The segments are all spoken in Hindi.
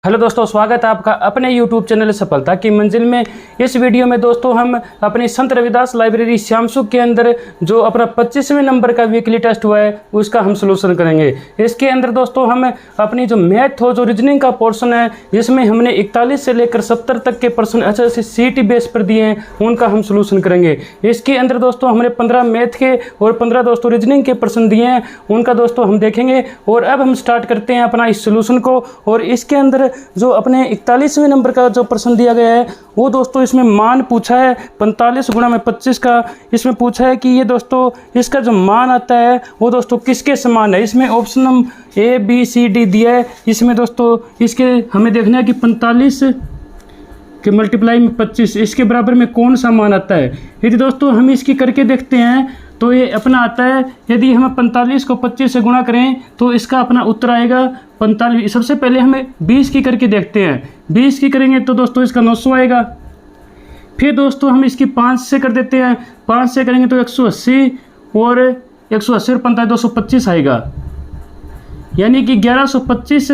हेलो दोस्तों, स्वागत है आपका अपने YouTube चैनल सफलता की मंजिल में। इस वीडियो में दोस्तों हम अपनी संत रविदास लाइब्रेरी श्यामसुख के अंदर जो अपना 25वें नंबर का वीकली टेस्ट हुआ है उसका हम सलूशन करेंगे। इसके अंदर दोस्तों हम अपनी जो मैथ हो, जो रीजनिंग का पोर्शन है, जिसमें हमने 41 से लेकर 70 तक के पर्सन अच्छे से CT बेस पर दिए हैं, उनका हम सलूशन करेंगे। इसके अंदर दोस्तों हमने 15 मैथ के और 15 दोस्तों रीजनिंग के पर्सन दिए हैं, उनका दोस्तों हम देखेंगे। और अब हम स्टार्ट करते हैं अपना इस सलूशन को। और इसके अंदर जो अपने 41वें नंबर का जो प्रश्न दिया गया है वो दोस्तों इसमें मान पूछा है 45 गुणा में 25 का। इसमें पूछा है कि ये दोस्तों इसका जो मान आता है वो दोस्तों किसके समान है। इसमें option number A B C D दिया है। इसमें दोस्तों इसके हमें देखना है कि 45 के मल्टीप्लाई में 25 इसके बराबर में कौन सा मान आता है। यदि दोस्तों हम इसकी करके देखते हैं तो ये अपना आता है, यदि हम 45 को 25 से गुणा करें तो इसका अपना उत्तर आएगा 45। सबसे पहले हमें 20 की करके देखते हैं। 20 की करेंगे तो दोस्तों इसका 900 आएगा। फिर दोस्तों हम इसकी 5 से कर देते हैं। 5 से करेंगे तो 180 और 180 और 45 225 आएगा, यानी कि 1125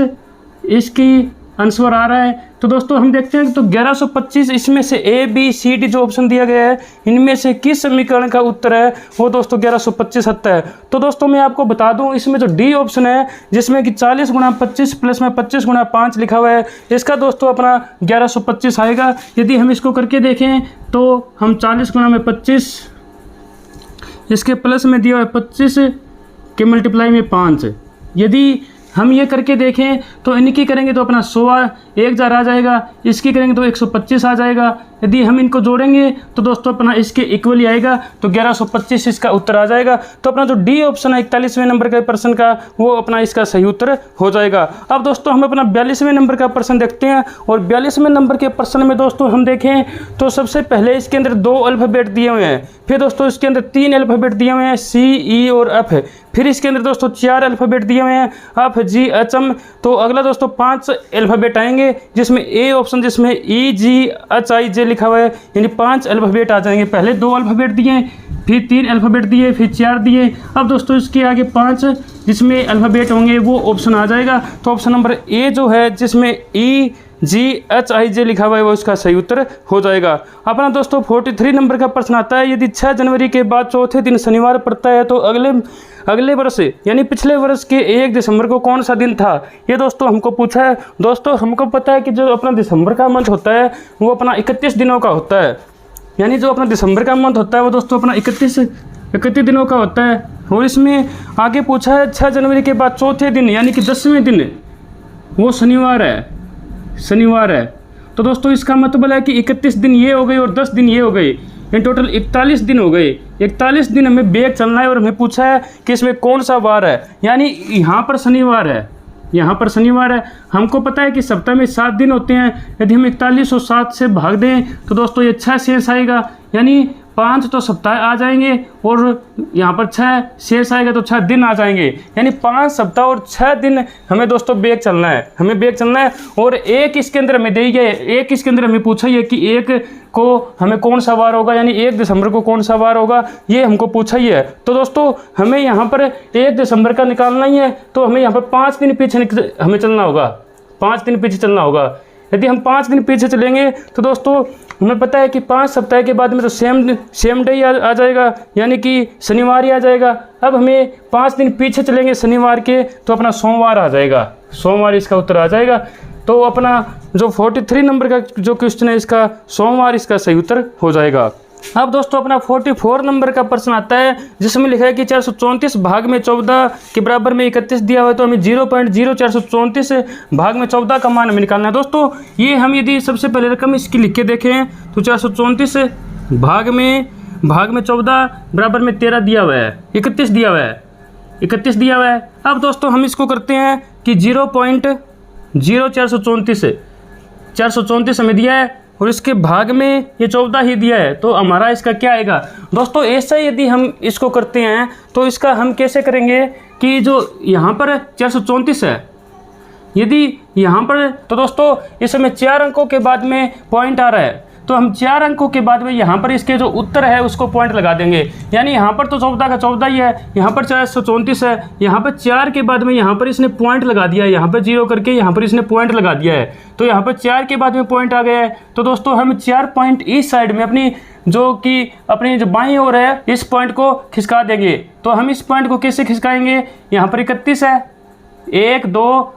इसकी आंसर आ रहा है। तो दोस्तों हम देखते हैं तो 1125 इसमें से A B C D जो ऑप्शन दिया गया है इनमें से किस समीकरण का उत्तर है वो दोस्तों 1125 आता है। तो दोस्तों मैं आपको बता दूं, इसमें जो D ऑप्शन है जिसमें कि 40 गुणा 25 प्लस में 25 गुणा 5 लिखा हुआ है, इसका दोस्तों अपना 1125 आएगा। यदि हम इसको करके देखें तो हम 40 गुणा में 25 इसके प्लस में दिया हुआ है 25 के मल्टीप्लाई में 5। यदि हम ये करके देखें तो इनकी करेंगे तो अपना 100 1000 आ जाएगा, इसकी करेंगे तो 125 आ जाएगा। यदि हम इनको जोड़ेंगे तो दोस्तों अपना इसके इक्वली आएगा, तो 1125 इसका उत्तर आ जाएगा। तो अपना जो D ऑप्शन है 41वें नंबर का प्रश्न का वो अपना इसका सही उत्तर हो जाएगा। अब दोस्तों हम अपना 42वें नंबर का प्रश्न देखते हैं। और 42वें नंबर के प्रश्न में दोस्तों हम देखें तो सबसे पहले इसके अंदर 2 अल्फ़ाबेट दिए हुए हैं। फिर दोस्तों इसके अंदर 3 अल्फ़ाबेट दिए हुए हैं C E और F। फिर इसके अंदर दोस्तों 4 अल्फ़ाबेट दिए हुए हैं F G H M। तो अगला दोस्तों 5 अल्फ़ाबेट आएंगे जिसमें A ऑप्शन जिसमें E G H I J लिखा हुआ है, यानी 5 अल्फ़ाबेट आ जाएंगे। पहले 2 अल्फ़ाबेट दिए, फिर 3 अल्फ़ाबेट दिए, फिर 4 दिए। अब दोस्तों इसके आगे 5 जिसमें अल्फ़ाबेट होंगे वो ऑप्शन आ जाएगा। तो ऑप्शन नंबर A जो है जिसमें E G H I J लिखा हुआ है वो इसका सही उत्तर हो जाएगा। अपना दोस्तों 43 नंबर का प्रश्न आता है, यदि 6 जनवरी के बाद चौथे दिन शनिवार पड़ता है तो अगले वर्ष यानी पिछले वर्ष के 1 दिसंबर को कौन सा दिन था। ये दोस्तों हमको पूछा है। दोस्तों हमको पता है कि जो अपना दिसंबर का मंथ होता है वो अपना 31 दिनों का होता है, यानी जो अपना दिसंबर का मंथ होता है वो दोस्तों अपना 31 दिनों का होता है। और इसमें आगे पूछा है 6 जनवरी के बाद चौथे दिन यानी कि 10वें दिन वो शनिवार है। तो दोस्तों इसका मतलब है कि 31 दिन ये हो गए और 10 दिन ये हो गए, इन टोटल 41 दिन हो गए। 41 दिन हमें बैग चलना है और हमें पूछा है कि इसमें कौन सा वार है, यानी यहाँ पर शनिवार है। हमको पता है कि सप्ताह में 7 दिन होते हैं। यदि हम 41 और 7 से भाग दें तो दोस्तों ये 6 शेष आएगा, यानी 5 तो सप्ताह आ जाएंगे और यहाँ पर 6 शेष आएगा तो 6 दिन आ जाएंगे, यानी 5 सप्ताह और 6 दिन हमें दोस्तों बैग चलना है। और एक इसके अंदर हमें दी गई, एक इसके अंदर हमें पूछा है कि एक को हमें कौन सा वार होगा, यानी 1 दिसंबर को कौन सा वार होगा, ये हमको पूछा ही है। तो दोस्तों हमें यहाँ पर 1 दिसंबर का निकालना ही है, तो हमें यहाँ पर 5 दिन पीछे हमें चलना होगा, 5 दिन पीछे चलना होगा। यदि हम 5 दिन पीछे चलेंगे तो दोस्तों हमें पता है कि 5 सप्ताह के बाद में तो सेम डे आ जाएगा, यानी कि शनिवार ही आ जाएगा। अब हमें 5 दिन पीछे चलेंगे शनिवार के तो अपना सोमवार आ जाएगा, सोमवार इसका उत्तर आ जाएगा। तो अपना जो 43 नंबर का जो क्वेश्चन है इसका सोमवार इसका सही उत्तर हो जाएगा। अब दोस्तों अपना 44 नंबर का प्रश्न आता है जिसमें लिखा है कि 434 भाग में 14 के बराबर में 31 दिया हुआ है, तो हमें 0.0434 भाग में 14 का मान हमें निकालना है। दोस्तों ये हम यदि सबसे पहले रकम इसकी लिख के देखें तो 434 भाग में 14 बराबर में 13 दिया हुआ है, 31 दिया हुआ है। अब दोस्तों हम इसको करते हैं कि 0.0434 हमें दिया है और इसके भाग में ये 14 ही दिया है, तो हमारा इसका क्या आएगा। दोस्तों ऐसा यदि हम इसको करते हैं तो इसका हम कैसे करेंगे कि जो यहाँ पर 434 है, यदि यहाँ पर तो दोस्तों इसमें 4 अंकों के बाद में पॉइंट आ रहा है, तो हम 4 अंकों के बाद में यहाँ पर इसके जो उत्तर है उसको पॉइंट लगा देंगे। यानी यहाँ पर तो 14 का 14 ही है, यहाँ पर 434 है, यहाँ पर 4 के बाद में यहाँ पर इसने पॉइंट लगा दिया है, यहाँ पर 0 करके यहाँ पर इसने पॉइंट लगा दिया है। तो यहाँ पर 4 के बाद में पॉइंट आ गया है। तो दोस्तों हम 4 पॉइंट इस साइड में अपनी जो बाईं ओर है इस पॉइंट को खिसका देंगे। तो हम इस पॉइंट को कैसे खिसकाएंगे, यहाँ पर 31 है, 1 2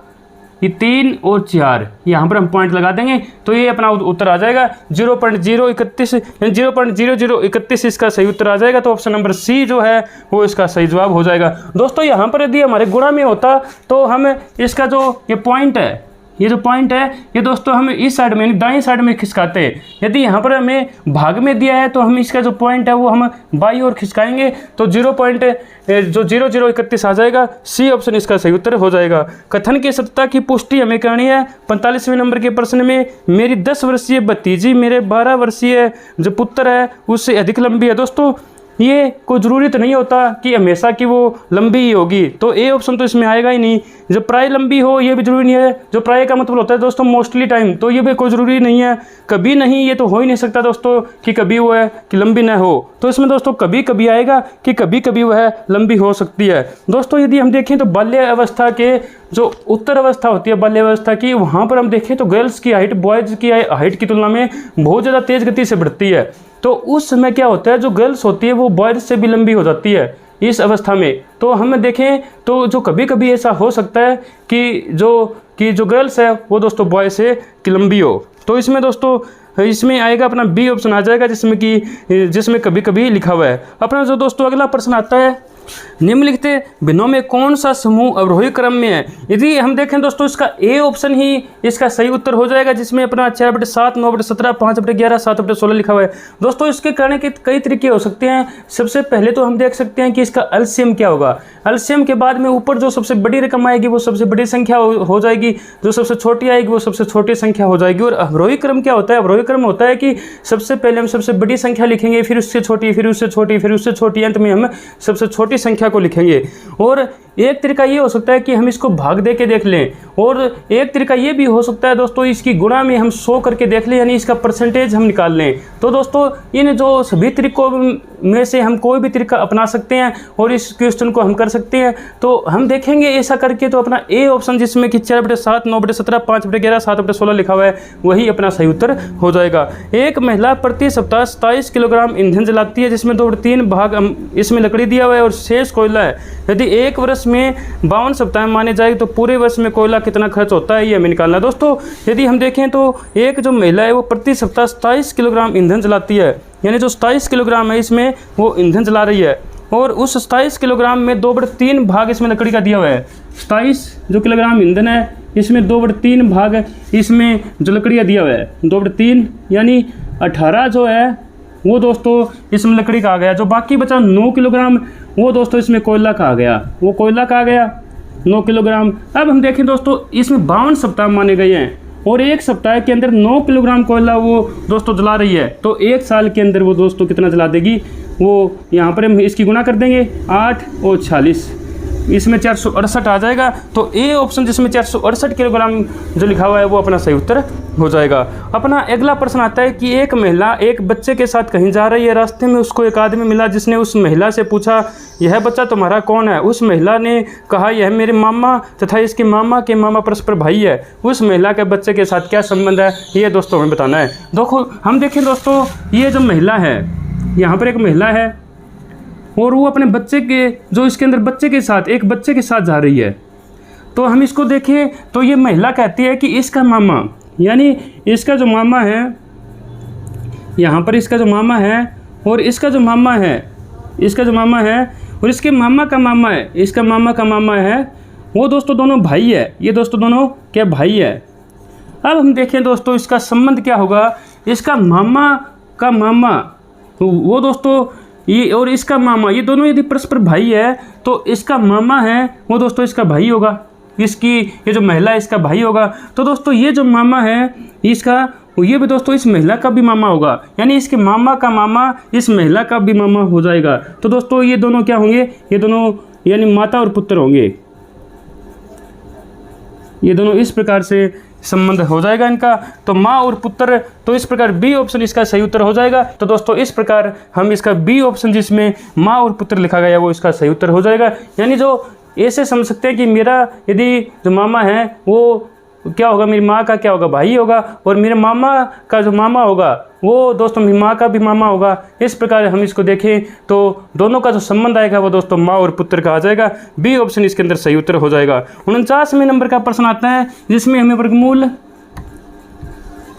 ये 3 और 4 यहाँ पर हम पॉइंट लगा देंगे। तो ये अपना उत्तर आ जाएगा 0.031 यानी 0.0031 इसका सही उत्तर आ जाएगा। तो ऑप्शन नंबर सी जो है वो इसका सही जवाब हो जाएगा। दोस्तों यहाँ पर यदि हमारे गुणा में होता तो हम इसका जो ये पॉइंट है, ये जो पॉइंट है ये दोस्तों हम इस साइड में दाईं साइड में खिसकाते हैं। यदि यहाँ पर हमें भाग में दिया है तो हम इसका जो पॉइंट है वो हम बाईं ओर खिसकाएंगे। तो 0.0031 आ जाएगा। सी ऑप्शन इसका सही उत्तर हो जाएगा। कथन की सत्यता की पुष्टि हमें करनी है। 45वें नंबर के प्रश्न में, मेरी 10 वर्षीय भतीजी मेरे 12 वर्षीय जो पुत्र है उससे अधिक लंबी है। दोस्तों ये कोई ज़रूरी तो नहीं होता कि हमेशा कि वो लंबी ही होगी, तो ए ऑप्शन तो इसमें आएगा ही नहीं। जो प्राय लंबी हो ये भी जरूरी नहीं है। जो प्राय का मतलब होता है दोस्तों मोस्टली टाइम, तो ये भी कोई ज़रूरी नहीं है। कभी नहीं, ये तो हो ही नहीं सकता दोस्तों कि कभी वो है कि लंबी ना हो। तो इसमें दोस्तों कभी कभी आएगा कि कभी कभी वह लंबी हो सकती है। दोस्तों यदि हम देखें तो बाल्य अवस्था के जो उत्तर अवस्था होती है बाल्य अवस्था की, वहाँ पर हम देखें तो गर्ल्स की हाइट बॉयज़ की हाइट की तुलना में बहुत ज़्यादा तेज़ गति से बढ़ती है। तो उस समय क्या होता है, जो गर्ल्स होती है वो बॉयज़ से भी लंबी हो जाती है इस अवस्था में। तो हम देखें तो जो कभी कभी ऐसा हो सकता है कि जो गर्ल्स है वो दोस्तों बॉय से लंबी हो। तो इसमें दोस्तों इसमें आएगा अपना बी ऑप्शन आ जाएगा, जिसमें कभी कभी लिखा हुआ है। अपना जो दोस्तों अगला प्रश्न आता है, निम्नलिखित भिन्नों में कौन सा समूह अवरोही क्रम में है। यदि हम देखें दोस्तों इसका ए ऑप्शन ही इसका सही उत्तर हो जाएगा, जिसमें अपना 6/7, 9/17, 5/11, 7/16 लिखा हुआ है। दोस्तों इसके करने के कई तरीके हो सकते हैं। सबसे पहले तो हम देख सकते हैं कि इसका एलसीएम क्या होगा। एलसीएम के बाद में ऊपर जो सबसे बड़ी रकम आएगी वो सबसे बड़ी संख्या हो जाएगी, जो सबसे छोटी आएगी वो सबसे छोटी संख्या हो जाएगी। और अवरोही क्रम क्या होता है, अवरोही क्रम होता है कि सबसे पहले हम सबसे बड़ी संख्या लिखेंगे, फिर उससे छोटी, फिर उससे छोटी, फिर उससे छोटी, अंत में हम सबसे छोटी संख्या को लिखेंगे। और एक तरीका ये हो सकता है कि हम इसको भाग दे के देख लें, और एक तरीका ये भी हो सकता है दोस्तों इसकी गुणा में हम 100 करके देख लें, यानी इसका परसेंटेज हम निकाल लें। तो दोस्तों इन जो सभी तरीकों में से हम कोई भी तरीका अपना सकते हैं और इस क्वेश्चन को हम कर सकते हैं। तो हम देखेंगे ऐसा करके तो अपना ए ऑप्शन जिसमें कि 6/7, 9/17, 5/11, 7/16 लिखा हुआ है वही अपना सही उत्तर हो जाएगा। एक महिला प्रति सप्ताह 27 किलोग्राम ईंधन जलाती है, जिसमें 2/3 भाग इसमें लकड़ी दिया हुआ है और शेष कोयला है। यदि एक वर्ष में 52 सप्ताह माने जाए तो पूरे वर्ष में कोयला कितना खर्च होता है ये हमें निकालना है। दोस्तों यदि हम देखें तो एक जो महिला है वो प्रति सप्ताह 27 किलोग्राम ईंधन जलाती है, यानी जो 27 किलोग्राम है इसमें वो ईंधन जला रही है, और उस 27 किलोग्राम में 2/3 भाग इसमें लकड़ी का दिया हुआ है। 27 जो किलोग्राम ईंधन है इसमें 2/3 भाग इसमें जो लकड़ी का दिया हुआ है 2/3, यानी 18 जो है वो दोस्तों इसमें लकड़ी का आ गया। जो बाकी बचा 9 किलोग्राम वो दोस्तों इसमें कोयला का आ गया, वो कोयला का आ गया 9 किलोग्राम। अब हम देखें दोस्तों इसमें 52 सप्ताह माने गए हैं और एक सप्ताह के अंदर 9 किलोग्राम कोयला वो दोस्तों जला रही है। तो एक साल के अंदर वो दोस्तों कितना जला देगी, वो यहाँ पर हम इसकी गुणा कर देंगे 8 और 46, इसमें 468 आ जाएगा। तो ए ऑप्शन जिसमें 468 किलोग्राम जो लिखा हुआ है वो अपना सही उत्तर हो जाएगा। अपना अगला प्रश्न आता है कि एक महिला एक बच्चे के साथ कहीं जा रही है, रास्ते में उसको एक आदमी मिला जिसने उस महिला से पूछा यह बच्चा तुम्हारा कौन है। उस महिला ने कहा यह मेरे मामा तथा इसके मामा के मामा परस्पर भाई है। उस महिला के बच्चे के साथ क्या संबंध है ये दोस्तों हमें बताना है। देखो हम देखें दोस्तों ये जो महिला है, यहाँ पर एक महिला है और वो अपने बच्चे के जो इसके अंदर बच्चे के साथ एक बच्चे के साथ जा रही है। तो हम इसको देखें तो ये महिला कहती है कि इसका मामा, यानी इसका जो मामा है, यहाँ पर इसका जो मामा है और इसका जो मामा है, इसका जो मामा है और इसके मामा का मामा है, इसका मामा का मामा है, वो दोस्तों दोनों भाई है। ये दोस्तों दोनों क्या भाई है। अब हम देखें दोस्तों इसका संबंध क्या होगा। इसका मामा का मामा वो दोस्तों ये और इसका मामा, ये दोनों यदि परस्पर भाई है तो इसका मामा है वो दोस्तों इसका भाई होगा, इसकी ये जो महिला है इसका भाई होगा। तो दोस्तों ये जो मामा है इसका, ये भी दोस्तों इस महिला का भी मामा होगा, यानी इसके मामा का मामा इस महिला का भी मामा हो जाएगा। तो दोस्तों ये दोनों क्या होंगे, ये दोनों यानी माता और पुत्र होंगे। ये दोनों इस प्रकार से संबंध हो जाएगा इनका, तो माँ और पुत्र, तो इस प्रकार बी ऑप्शन इसका सही उत्तर हो जाएगा। तो दोस्तों इस प्रकार हम इसका बी ऑप्शन जिसमें माँ और पुत्र लिखा गया वो इसका सही उत्तर हो जाएगा। यानी जो ऐसे समझ सकते हैं कि मेरा यदि जो मामा है वो क्या होगा, मेरी माँ का क्या होगा, भाई होगा, और मेरे मामा का जो मामा होगा वो दोस्तों मेरी माँ का भी मामा होगा। इस प्रकार हम इसको देखें तो दोनों का जो संबंध आएगा वो दोस्तों माँ और पुत्र का आ जाएगा। बी ऑप्शन इसके अंदर सही उत्तर हो जाएगा। 49वें नंबर का प्रश्न आता है जिसमें हमें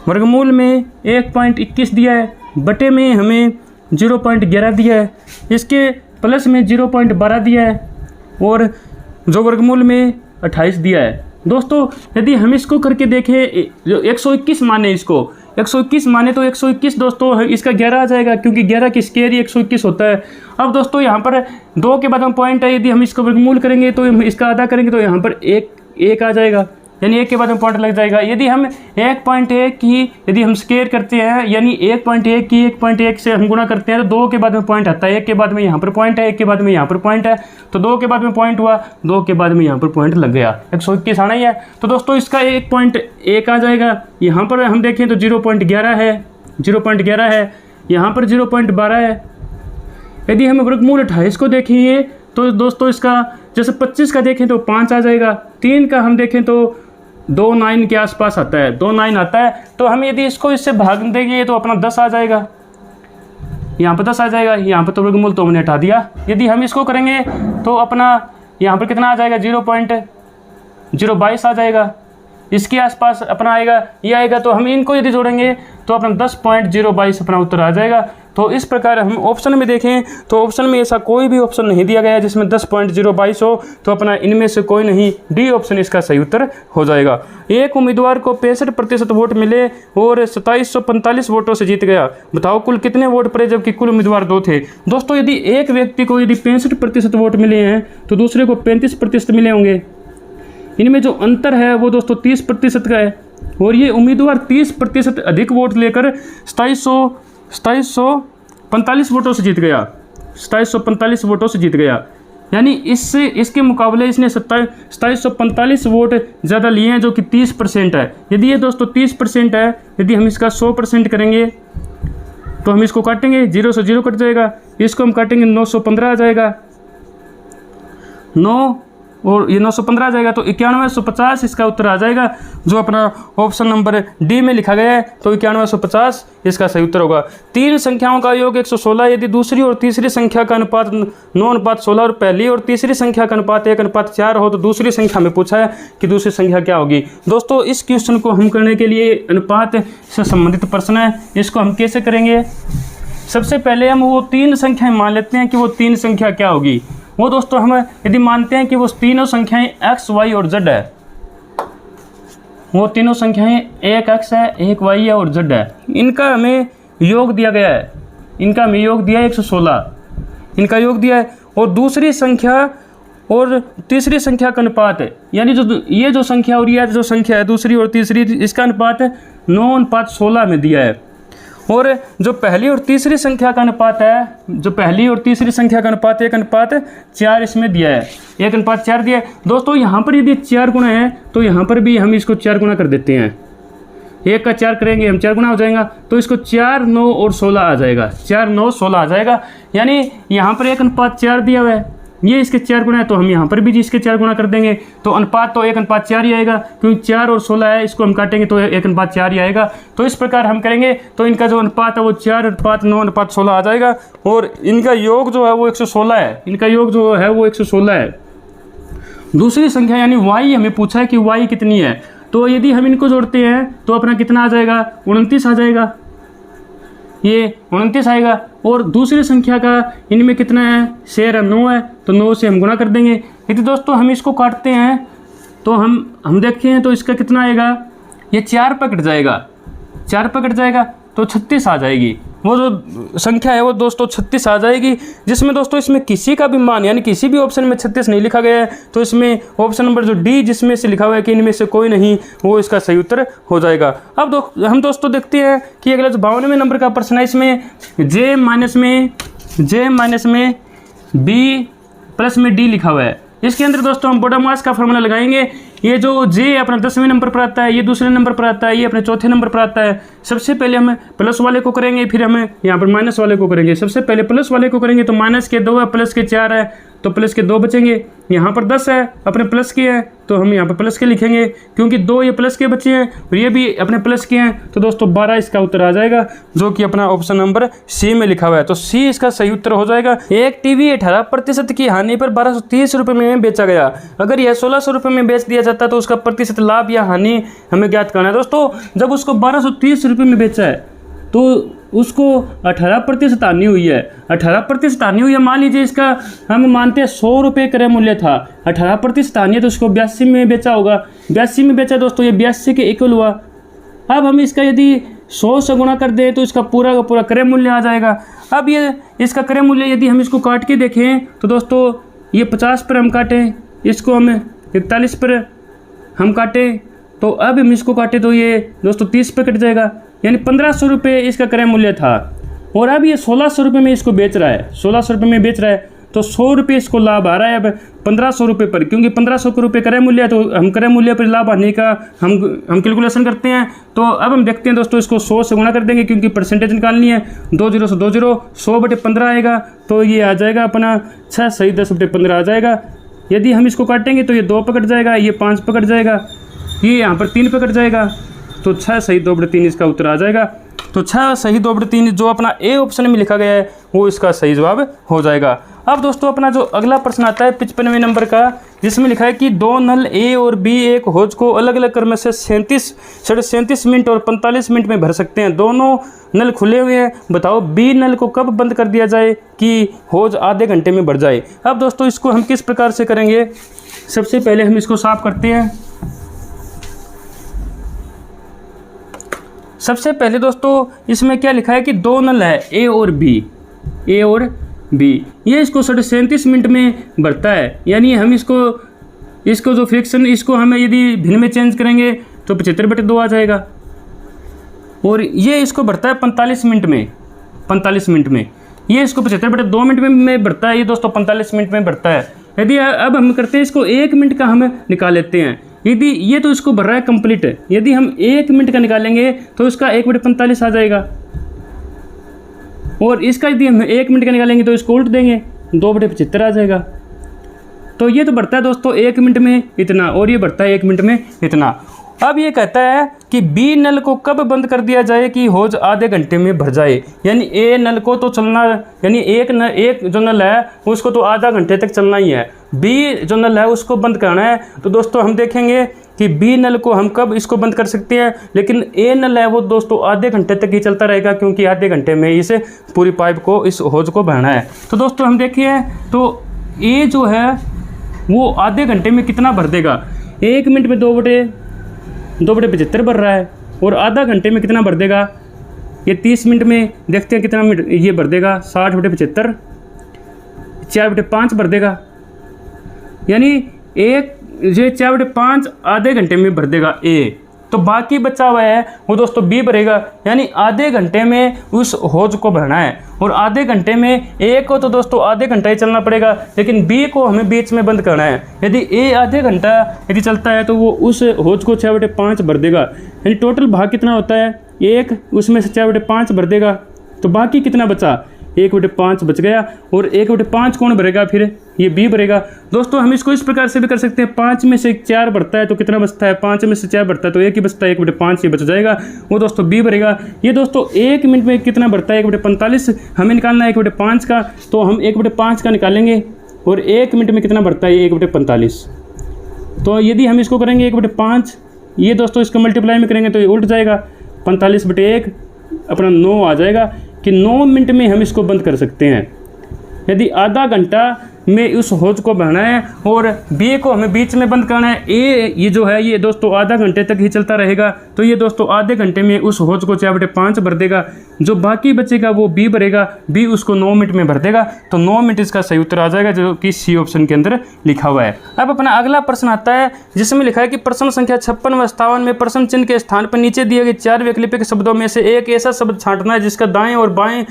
वर्गमूल में 1.21 दिया है, बटे में हमें 0.11 दिया है, इसके प्लस में 0.12 दिया है, और जो वर्गमूल में 28 दिया है। दोस्तों यदि हम इसको करके देखें, जो 121 माने, इसको 121 माने तो 121 दोस्तों इसका 11 आ जाएगा, क्योंकि 11 की स्क्वायर ही 121 होता है। अब दोस्तों यहाँ पर 2 के बाद में पॉइंट है, यदि हम इसको वर्गमूल करेंगे तो इसका आधा करेंगे तो यहाँ पर एक आ जाएगा, यानी 1 के बाद में पॉइंट लग जाएगा। यदि हम 1.1 की यदि हम स्क्वायर करते हैं, यानी 1.1 की 1.1 से हम गुणा करते हैं तो 2 के बाद में पॉइंट आता है, 1 के बाद में यहाँ पर पॉइंट है, 1 के बाद में यहाँ पर पॉइंट है, तो 2 के बाद में पॉइंट हुआ, 2 के बाद में यहाँ पर पॉइंट लग गया, 121 आना ही है। तो दोस्तों इसका 1.1 आ जाएगा। यहाँ पर हम देखें तो 0.11 है, 0.11 है, यहाँ पर 0.12 है। यदि हम वर्गमूल 28 को देखेंगे तो दोस्तों इसका जैसे 25 का देखें तो 5 आ जाएगा, 3 का हम देखें तो 2.9 के आसपास आता है, 2.9 आता है। तो हम यदि इसको इससे भाग देंगे तो अपना 10 आ जाएगा, यहाँ पर 10 आ जाएगा। यहाँ पर तो वर्गमूल तो हमने हटा दिया। यदि हम इसको करेंगे तो अपना यहाँ पर कितना आ जाएगा, 0.022 आ जाएगा, इसके आसपास अपना आएगा, ये आएगा। तो हम इनको यदि जोड़ेंगे तो अपना 10.022 अपना उत्तर आ जाएगा। तो इस प्रकार हम ऑप्शन में देखें तो ऑप्शन में ऐसा कोई भी ऑप्शन नहीं दिया गया है जिसमें 10.022 हो, तो अपना इनमें से कोई नहीं, डी ऑप्शन इसका सही उत्तर हो जाएगा। एक उम्मीदवार को 65% वोट मिले और 2745 वोटों से जीत गया, बताओ कुल कितने वोट पड़े जबकि कुल उम्मीदवार 2 थे। दोस्तों यदि एक व्यक्ति को यदि 65% वोट मिले हैं तो दूसरे को 35% मिले होंगे, इनमें जो अंतर है वो दोस्तों 30% का है, और ये उम्मीदवार 30% अधिक वोट लेकर 2745 वोटों से जीत गया, 2745 वोटों से जीत गया। यानी इसके मुकाबले इसने 2745 वोट ज़्यादा लिए हैं, जो कि 30% है। यदि ये दोस्तों 30% है, यदि हम इसका 100% करेंगे तो हम इसको काटेंगे, 0 से 0 कट जाएगा, इसको हम काटेंगे 915 आ जाएगा, 9 और ये 915 आ जाएगा, तो 9150 इसका उत्तर आ जाएगा, जो अपना ऑप्शन नंबर डी में लिखा गया है। तो 9150 इसका सही उत्तर होगा। 3 संख्याओं का योग 116 यदि दूसरी और तीसरी संख्या का अनुपात 9:16 और पहली और तीसरी संख्या का अनुपात 1:4 हो तो दूसरी संख्या में पूछा है कि दूसरी संख्या क्या होगी। दोस्तों इस क्वेश्चन को हम करने के लिए अनुपात से संबंधित प्रश्न है, इसको हम कैसे करेंगे। सबसे पहले हम वो 3 संख्याएँ मान लेते हैं कि वो 3 संख्या क्या होगी। वो दोस्तों हम यदि मानते हैं कि वो तीनों संख्याएं x, y और z है, वो तीनों संख्याएं एक x है, एक y है और z है, इनका हमें योग दिया गया है, इनका हमें योग दिया है 116, इनका योग दिया है, और दूसरी संख्या और तीसरी संख्या का अनुपात है, यानी जो ये जो संख्या और ये जो संख्या है दूसरी और तीसरी, इसका अनुपात 9:16 में दिया है। और जो पहली और तीसरी संख्या का अनुपात है, जो पहली और तीसरी संख्या का अनुपात 1:4 इसमें दिया है, 1:4 दिया है। दोस्तों यहाँ पर यदि 4 गुना है तो यहाँ पर भी हम इसको 4 गुना कर देते हैं, 1 का 4 करेंगे हम 4 गुना हो जाएगा, तो इसको 4, 9 और 16 आ जाएगा, 4, 9, 16 आ जाएगा। यानी यहाँ पर 1:4 दिया हुआ है, ये इसके 4 गुना है, तो हम यहाँ पर भी इसके 4 गुना कर देंगे, तो अनुपात तो 1:4 ही आएगा, क्योंकि 4 और 16 है, इसको हम काटेंगे तो 1:4 ही आएगा। तो इस प्रकार हम करेंगे तो इनका जो अनुपात है वो 4:9:16 आ जाएगा, और इनका योग जो है वो 116 है, इनका योग जो है वो 116 है। दूसरी संख्या यानी y हमें पूछा है कि y कितनी है, तो यदि हम इनको जोड़ते हैं तो अपना कितना आ जाएगा, 29 आ जाएगा, ये 29 आएगा। और दूसरी संख्या का इनमें कितना है, शेर है 9 है, तो 9 से हम गुणा कर देंगे। यदि दोस्तों हम इसको काटते हैं तो हम देखें तो इसका कितना आएगा, ये 4 पर कट जाएगा, 4 पर कट जाएगा तो 36 आ जाएगी। वो जो संख्या है वो दोस्तों 36 आ जाएगी, जिसमें दोस्तों इसमें किसी का भी मान यानी किसी भी ऑप्शन में 36 नहीं लिखा गया है, तो इसमें ऑप्शन नंबर जो डी जिसमें से लिखा हुआ है कि इनमें से कोई नहीं, वो इसका सही उत्तर हो जाएगा। अब हम दोस्तों देखते हैं कि अगला जो 52वें नंबर का प्रश्न है, इसमें जे माइनस में बी प्लस में डी लिखा हुआ है। इसके अंदर दोस्तों हम बोडामास का फॉर्मूला लगाएंगे ये जो जे अपना 10वें नंबर पर आता है, ये दूसरे नंबर पर आता है, ये अपने चौथे नंबर पर आता है। सबसे पहले हम प्लस वाले को करेंगे, फिर हमें यहाँ पर माइनस वाले को करेंगे। सबसे पहले प्लस वाले को करेंगे तो माइनस के 2 है, प्लस के 4 है, तो प्लस के 2 बचेंगे। यहाँ पर 10 है, अपने प्लस के हैं तो हम यहाँ पर प्लस के लिखेंगे, क्योंकि 2 ये प्लस के बचे हैं और ये भी अपने प्लस के हैं। तो दोस्तों 12 इसका उत्तर आ जाएगा, जो कि अपना ऑप्शन नंबर सी में लिखा हुआ है। तो सी इसका सही उत्तर हो जाएगा। एक टीवी 18% की हानि पर 1230 रुपये में बेचा गया। अगर यह 1600 रुपये में बेच दिया जाता तो उसका प्रतिशत लाभ या हानि हमें ज्ञात करना है। दोस्तों जब उसको 1230 रुपये में बेचा है तो उसको 18% हानि हुई है। 18% हानि हुई है, मान लीजिए इसका हम मानते हैं 100 रुपये क्रय मूल्य था, 18% हानि है तो उसको 82 में बेचा होगा। 82 में बेचा दोस्तों, ये 82 के इक्वल हुआ। अब हम इसका यदि 100 से गुणा कर दें तो इसका पूरा का पूरा क्रय मूल्य आ जाएगा। अब ये इसका क्रय मूल्य यदि हम इसको काट के देखें तो दोस्तों ये 50 पर हम काटें, इसको हम 41 पर हम काटें, तो अब हम इसको काटें तो ये दोस्तों 30 पर कट जाएगा, यानी 1500 रुपये इसका क्रय मूल्य था। और अब ये 1600 रुपये में इसको बेच रहा है, 1600 रुपये में बेच रहा है, तो 100 रुपये इसको लाभ आ रहा है। अब 1500 रुपये पर, क्योंकि 1500 रुपये क्रय मूल्य है तो हम क्रय मूल्य पर लाभ आने का हम कैलकुलेशन करते हैं। तो अब हम देखते हैं दोस्तों, इसको 100 से गुणा कर देंगे क्योंकि परसेंटेज निकालनी है। 2 0 से 2 0, 100/15 आएगा, तो ये आ जाएगा अपना 6 सही 10/15 आ जाएगा। यदि हम इसको काटेंगे तो ये 2 पकड़ जाएगा, ये 5 पकड़ जाएगा, ये यहाँ पर 3 पकड़ जाएगा, तो 6 सही 2/3 इसका उत्तर आ जाएगा। तो 6 सही 2/3 जो अपना ए ऑप्शन में लिखा गया है वो इसका सही जवाब हो जाएगा। अब दोस्तों अपना जो अगला प्रश्न आता है 55वें नंबर का, जिसमें लिखा है कि 2 नल ए और बी एक हौज को अलग अलग क्रम से 37 मिनट और 45 मिनट में भर सकते हैं। दोनों नल खुले हुए हैं, बताओ बी नल को कब बंद कर दिया जाए कि हौज आधे घंटे में भर जाए। अब दोस्तों इसको हम किस प्रकार से करेंगे, सबसे पहले हम इसको साफ करते हैं। सबसे पहले दोस्तों इसमें क्या लिखा है कि 2 नल है ए और बी, ये इसको 37 मिनट में भरता है, यानी हम इसको जो फ्रिक्शन इसको हमें यदि भिन्न में चेंज करेंगे तो 75/2 आ जाएगा। और ये इसको भरता है 45 मिनट में, ये इसको 75/2 मिनट में भरता है, ये दोस्तों 45 मिनट में भरता है। यदि अब हम करते हैं इसको 1 मिनट का हम निकाल लेते हैं। यदि ये तो इसको भर रहा है कंप्लीट है, यदि हम 1 मिनट का निकालेंगे तो इसका 1/45 आ जाएगा। और इसका यदि हम 1 मिनट का निकालेंगे तो इसको उल्ट देंगे, 2/75 आ जाएगा। तो ये तो बढ़ता है दोस्तों 1 मिनट में इतना, और ये बढ़ता है 1 मिनट में इतना। अब ये कहता है कि बी नल को कब बंद कर दिया जाए कि हौज आधे घंटे में भर जाए, यानी ए नल को तो चलना, यानी एक जो नल है उसको तो आधा घंटे तक चलना ही है, बी जो नल है उसको बंद करना है। तो दोस्तों हम देखेंगे कि बी नल को हम कब इसको बंद कर सकते हैं, लेकिन ए नल है वो दोस्तों आधे घंटे तक ही चलता रहेगा, क्योंकि आधे घंटे में इसे पूरी पाइप को इस हौज को भरना है। तो दोस्तों हम देखिए तो ए जो है वो आधे घंटे में कितना भर देगा, 1 मिनट में 2/75 भर रहा है, और आधा घंटे में कितना भर देगा, ये 30 मिनट में देखते हैं कितना मिनट ये भर देगा, 60/75, 4/5 भर देगा, यानी ये 4/5 आधे घंटे में भर देगा ए। तो बाकी बचा हुआ है वो दोस्तों बी भरेगा, यानी आधे घंटे में उस हौज को भरना है। और आधे घंटे में ए को तो दोस्तों आधे घंटा ही चलना पड़ेगा, लेकिन बी को हमें बीच में बंद करना है। यदि ए आधे घंटा यदि चलता है तो वो उस हौज को 6/5 भर देगा, यानी टोटल भाग कितना होता है 1, उसमें से 6/5 भर देगा, तो बाकी कितना बचा 1/5 बच गया। और 1/5 कौन भरेगा, फिर ये बी भरेगा। दोस्तों हम इसको इस प्रकार से भी कर सकते हैं, 5 में से 4 बढ़ता है तो कितना बचता है, 5 में से 4 बढ़ता है तो 1 ही बचता है, 1/5 ये बच जाएगा, वो दोस्तों बी भरेगा। ये दोस्तों 1 मिनट में कितना बढ़ता है 1/45, हमें निकालना है 1/5 का, तो हम 1/5 का निकालेंगे। और 1 मिनट में कितना बढ़ता है 1/45, तो यदि हम इसको करेंगे 1/5, ये दोस्तों इसको मल्टीप्लाई में करेंगे तो ये उल्ट जाएगा, 45/1 अपना 9 आ जाएगा, कि 9 मिनट में हम इसको बंद कर सकते हैं। यदि आधा घंटा में उस हौज को भरना है और बी को हमें बीच में बंद करना है, ए ये जो है ये दोस्तों आधा घंटे तक ही चलता रहेगा, तो ये दोस्तों आधे घंटे में उस हौज को 4/5 भर देगा, जो बाकी बचेगा वो बी भरेगा, बी उसको 9 मिनट में भर देगा। तो 9 मिनट इसका सही उत्तर आ जाएगा, जो कि सी ऑप्शन के अंदर लिखा हुआ है। अब अपना अगला प्रश्न आता है जिसमें लिखा है कि प्रश्न संख्या 56 व 57 में प्रश्न चिन्ह के स्थान पर नीचे दिए गए 4 वैकल्पिक शब्दों में से एक ऐसा शब्द छांटना है जिसका दाएं और बाएं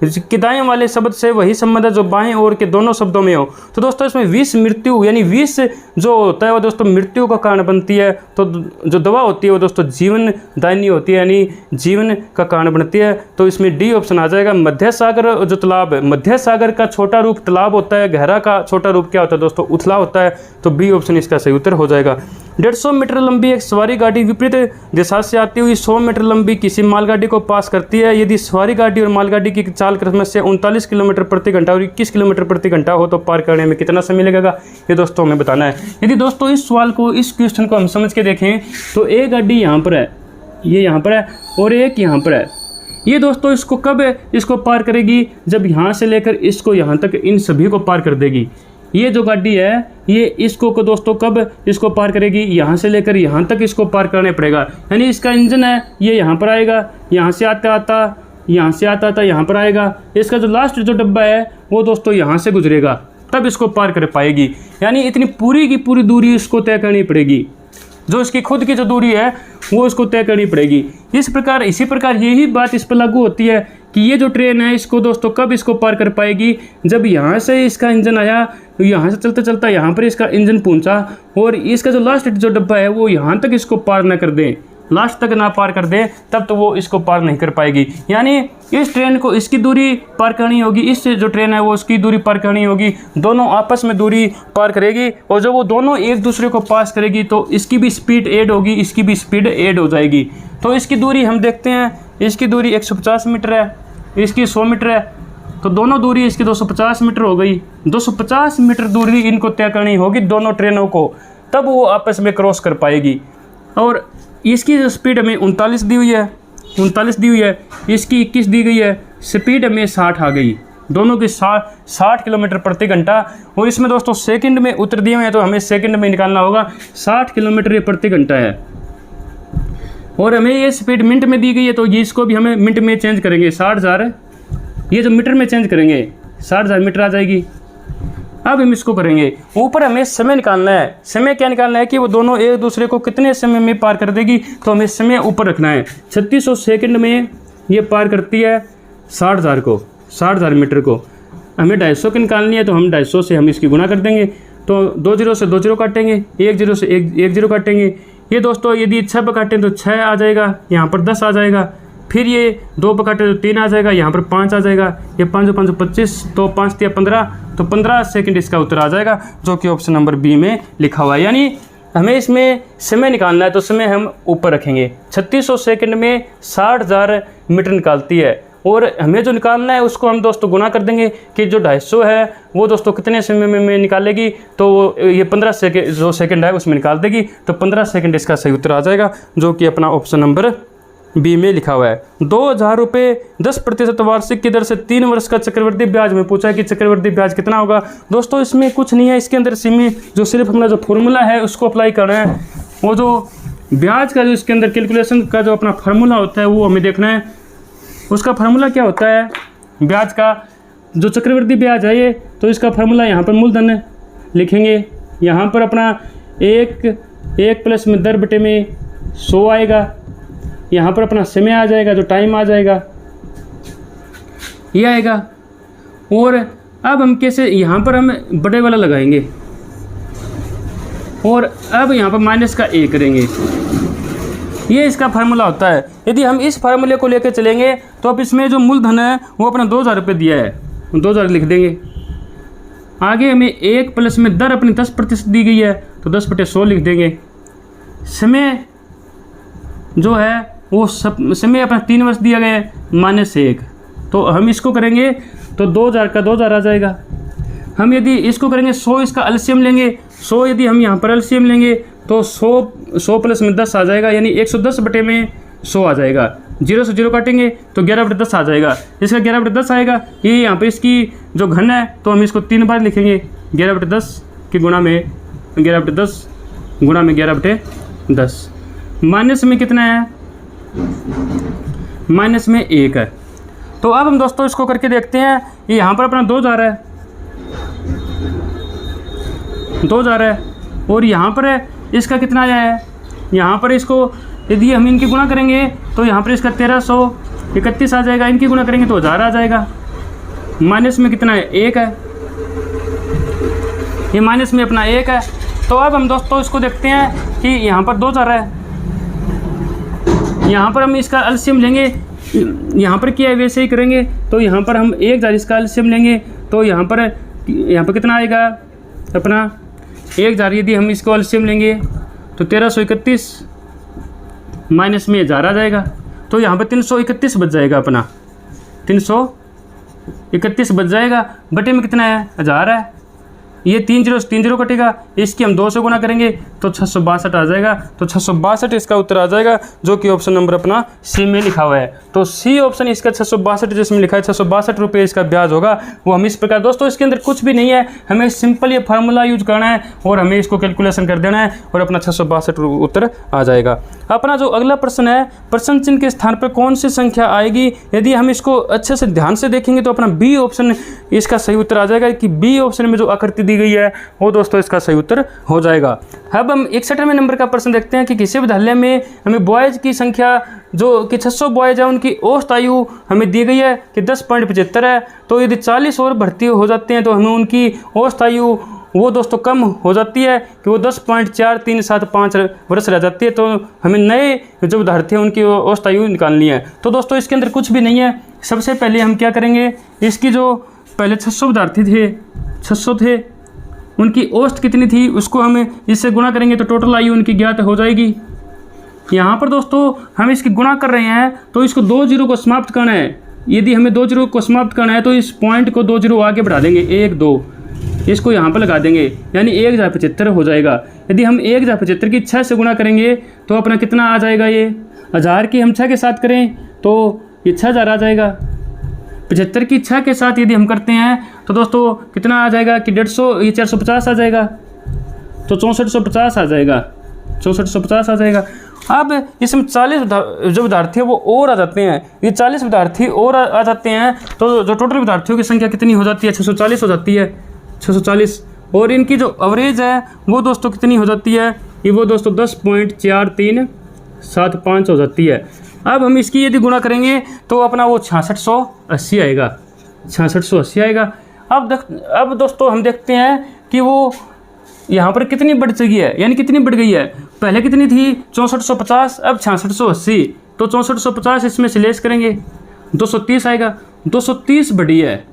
के दाएं वाले शब्द से वही संबंध है जो बाएं और के दोनों शब्दों में हो। हो तो दोस्तों इसमें विष मृत्यु यानी विष जो होता है वो दोस्तों मृत्यु का कारण बनती है। तो जो दवा होती है वो दोस्तों जीवन दायनी होती है यानी जीवन का कारण बनती है। तो इसमें डी ऑप्शन आ जाएगा। मध्य सागर जो तालाब है, मध्य सागर का छोटा रूप तालाब होता है, गहरा का छोटा रूप क्या होता है दोस्तों, उथला होता है। तो बी ऑप्शन इसका सही उत्तर हो जाएगा। 150 मीटर लंबी एक सवारी गाड़ी विपरीत दिशा से आती हुई 100 मीटर लंबी किसी मालगाड़ी को पास करती है। यदि सवारी गाड़ी और मालगाड़ी की चाल क्रम से 39 किलोमीटर प्रति घंटा और 21 किलोमीटर प्रति घंटा हो तो पार करने में कितना समय लगेगा, ये दोस्तों हमें बताना है। यदि दोस्तों इस सवाल को, इस क्वेश्चन को हम समझ के देखें तो एक गाड़ी यहाँ पर है, ये यहाँ पर है और एक यहाँ पर है। ये दोस्तों इसको कब इसको पार करेगी, जब यहाँ से लेकर इसको यहाँ तक इन सभी को पार कर देगी। ये जो गाड़ी है ये इसको को दोस्तों कब इसको पार करेगी, यहाँ से लेकर यहाँ तक इसको पार करने पड़ेगा। यानी इसका इंजन है ये यहाँ पर आएगा, यहाँ से आता आता यहाँ पर आएगा। इसका जो लास्ट जो डब्बा है वो दोस्तों यहाँ से गुजरेगा, तब इसको पार कर पाएगी। यानी इतनी पूरी की पूरी दूरी इसको तय करनी पड़ेगी, जो इसकी खुद की जो दूरी है वो इसको तय करनी पड़ेगी। इसी प्रकार यही बात इस पर लागू होती है कि ये जो ट्रेन है इसको दोस्तों कब इसको पार कर पाएगी, जब यहाँ से इसका इंजन आया, यहाँ से चलता चलता यहाँ पर इसका इंजन पहुँचा और इसका जो लास्ट जो डब्बा है वो यहाँ तक इसको पार ना कर दे, लास्ट तक ना पार कर दे, तब तो वो इसको पार नहीं कर पाएगी। यानी इस ट्रेन को इसकी दूरी पार करनी होगी, इससे जो ट्रेन है वो उसकी दूरी पार करनी होगी, दोनों आपस में दूरी पार करेगी और जब वो दोनों एक दूसरे को पास करेगी तो इसकी भी स्पीड ऐड होगी, इसकी भी स्पीड ऐड हो जाएगी। तो इसकी दूरी हम देखते हैं, इसकी दूरी 150 मीटर है, इसकी 100 मीटर है, तो दोनों दूरी इसकी 250 मीटर हो गई। 250 मीटर दूरी इनको तय करनी होगी दोनों ट्रेनों को, तब वो आपस में क्रॉस कर पाएगी। और इसकी जो स्पीड हमें 39 दी हुई है, इसकी 21 दी गई है, स्पीड हमें 60 आ गई, दोनों की 60 किलोमीटर प्रति घंटा। और इसमें दोस्तों सेकंड में उत्तर दिए हुए हैं तो हमें सेकंड में निकालना होगा। 60 किलोमीटर प्रति घंटा है और हमें ये स्पीड मिनट में दी गई है, तो ये इसको भी हमें मिनट में चेंज करेंगे। 60,000 ये जो मीटर में चेंज करेंगे 60,000 मीटर आ जाएगी। अब हम इसको करेंगे, ऊपर हमें समय निकालना है। समय क्या निकालना है कि वो दोनों एक दूसरे को कितने समय में पार कर देगी, तो हमें समय ऊपर रखना है। 3600 सेकंड में ये पार करती है 60,000 मीटर को। हमें 250 की निकालनी है तो हम 250 से हम इसकी गुना कर देंगे, तो 2 0 से 2 0 काटेंगे, 1 0 से 1 0 काटेंगे। ये दोस्तों यदि 6 पर काटें तो 6 आ जाएगा, यहाँ पर 10 आ जाएगा। फिर ये 2 पर काटे तो 3 आ जाएगा, यहाँ पर 5 आ जाएगा। ये 5 5 25, तो 5 3 15, तो 15 सेकंड इसका उत्तर आ जाएगा, जो कि ऑप्शन नंबर बी में लिखा हुआ है। यानी हमें इसमें समय निकालना है तो समय हम ऊपर रखेंगे। 3600 सेकंड में 60,000 मीटर निकालती है और हमें जो निकालना है उसको हम दोस्तों गुना कर देंगे कि जो 250 है वो दोस्तों कितने समय में निकालेगी, तो ये 15 सेकंड जो सेकंड है उसमें निकाल देगी। तो 15 सेकंड इसका सही उत्तर आ जाएगा, जो कि अपना ऑप्शन नंबर बी में लिखा हुआ है। 2,000 रुपये 10% वार्षिक की दर से 3 वर्ष का चक्रवृद्धि ब्याज में पूछा है कि चक्रवृद्धि ब्याज कितना होगा। दोस्तों इसमें कुछ नहीं है, इसके अंदर जो सिर्फ अपना जो फॉर्मूला है उसको अप्लाई करना है। वो जो ब्याज का जो इसके अंदर कैलकुलेशन का जो अपना फार्मूला होता है वो हमें देखना है। उसका फार्मूला क्या होता है ब्याज का, जो चक्रवृद्धि ब्याज है ये, तो इसका फार्मूला यहाँ पर मूलधन लिखेंगे, यहाँ पर अपना 1 प्लस में दर बटे में 100 आएगा, यहाँ पर अपना समय आ जाएगा, जो टाइम आ जाएगा ये आएगा। और अब हम कैसे, यहाँ पर हम बड़े वाला लगाएंगे और अब यहाँ पर माइनस का 1 करेंगे। ये इसका फार्मूला होता है। यदि हम इस फार्मूले को लेकर चलेंगे तो अब इसमें जो मूलधन है वो अपना 2,000 रुपये दिया है, 2,000 लिख देंगे। आगे हमें 1 प्लस में दर अपनी 10% दी गई है तो 10/100 लिख देंगे। समय जो है वो समय अपना 3 वर्ष दिया गया है, -1, तो हम इसको करेंगे तो 2,000 का 2,000 आ जाएगा। हम यदि इसको करेंगे 100 इसका एलसीएम लेंगे, 100 यदि हम यहाँ पर एलसीएम लेंगे तो 100 प्लस में 10 आ जाएगा, यानी 110 में 100 आ जाएगा। 0 से 0 काटेंगे तो 11/10 आ जाएगा। इसका 11/10 आएगा, ये यहाँ पर इसकी जो घन है तो हम इसको 3 बार लिखेंगे। 11/10 के गुणा में 11/10 गुणा में 11/10। माइनस में कितना है, माइनस में 1 है। तो अब हम दोस्तों इसको करके देखते हैं। ये यहाँ पर अपना 2,000 है, 2,000 है और यहाँ पर है इसका कितना आया है, यहाँ पर इसको यदि हम इनकी गुणा करेंगे तो यहाँ पर इसका 1331 आ जाएगा, इनकी गुणा करेंगे तो 1000 आ जाएगा। माइनस में कितना है, 1 है। ये माइनस में अपना 1 है। तो अब हम दोस्तों इसको देखते हैं कि यहाँ पर 2 जा रहा है, यहाँ पर हम इसका एलसीएम लेंगे, यहाँ पर क्या है वैसे ही करेंगे। तो यहाँ पर हम 1 जार इसका एलसीएम लेंगे, तो यहाँ पर कितना आएगा अपना 1 जार, यदि हम इसको एलसीएम लेंगे तो 1331 माइनस में 1000 आ जाएगा। तो यहाँ पर 331 बच जाएगा अपना, 331 बच जाएगा। बटे में कितना है 1000 है, ये 3 0 कटेगा, इसकी हम 2 से गुना करेंगे तो 662 आ जाएगा। तो 662 इसका उत्तर आ जाएगा, जो कि ऑप्शन नंबर अपना सी में लिखा हुआ है। तो सी ऑप्शन इसका 662 जिसमें लिखा है 662 रुपये इसका ब्याज होगा वो हम इस प्रकार। दोस्तों इसके अंदर कुछ भी नहीं है, हमें सिंपल ये फार्मूला यूज करना है और हमें इसको कैलकुलेशन कर देना है और अपना 662 उत्तर आ जाएगा। अपना जो अगला प्रश्न है, प्रश्न चिन्ह के स्थान पर कौन सी संख्या आएगी, यदि हम इसको अच्छे से ध्यान से देखेंगे तो अपना बी ऑप्शन इसका सही उत्तर आ जाएगा कि बी ऑप्शन में जो आकृति दी गई है वो दोस्तों इसका सही उत्तर हो जाएगा। अब हम 61वें नंबर का प्रश्न देखते हैं कि किसी विद्यालय में हमें बॉयज की संख्या जो कि 600 बॉयज है उनकी औसत आयु हमें दी गई है कि 10.75 है। तो यदि 40 और भर्ती हो जाते हैं तो हमें उनकी औसत आयु वो दोस्तों कम हो जाती है कि वो 10.4375 वर्ष रह जाती है। तो हमें नए जो विद्यार्थी हैं उनकी औसत आयु निकालनी है। तो दोस्तों इसके अंदर कुछ भी नहीं है। सबसे पहले हम क्या करेंगे, इसकी जो पहले 600 विद्यार्थी थे, 600 थे, उनकी औसत कितनी थी उसको हमें इससे गुणा करेंगे तो टोटल आयु उनकी ज्ञात हो जाएगी। यहाँ पर दोस्तों हम इसकी गुणा कर रहे हैं तो इसको 2 0 को समाप्त करना है। यदि हमें 2 0 को समाप्त करना है तो इस पॉइंट को 2 0 आगे बढ़ा देंगे, 1 2 इसको यहाँ पर लगा देंगे, यानी 1075 हो जाएगा। यदि हम 1075 की 6 से गुणा करेंगे तो अपना कितना आ जाएगा, ये 1000 की हम 6 के साथ करें तो ये 6000 आ जाएगा। 75 की 6 के साथ यदि हम करते हैं तो दोस्तों कितना आ जाएगा कि 150, ये 450 आ जाएगा, तो 6450 आ जाएगा, 6450 आ जाएगा। अब इसमें 40 जो विद्यार्थी है वो और आ जाते हैं, ये 40 विद्यार्थी और आ जाते हैं तो जो टोटल विद्यार्थियों की संख्या कितनी हो जाती है, 640 हो जाती है, 640। और इनकी जो एवरेज है वो दोस्तों कितनी हो जाती है, ये वो दोस्तों 10.4375 हो जाती है। अब हम इसकी यदि गुणा करेंगे तो अपना वो 6680 आएगा, 6680 आएगा। अब दोस्तों हम देखते हैं कि वो यहाँ पर कितनी बढ़ चुकी है, यानी कितनी बढ़ गई है। पहले कितनी थी 6450, अब 6680, तो 6450 इसमें से लेस करेंगे 230 आएगा। 230 बढ़ी है,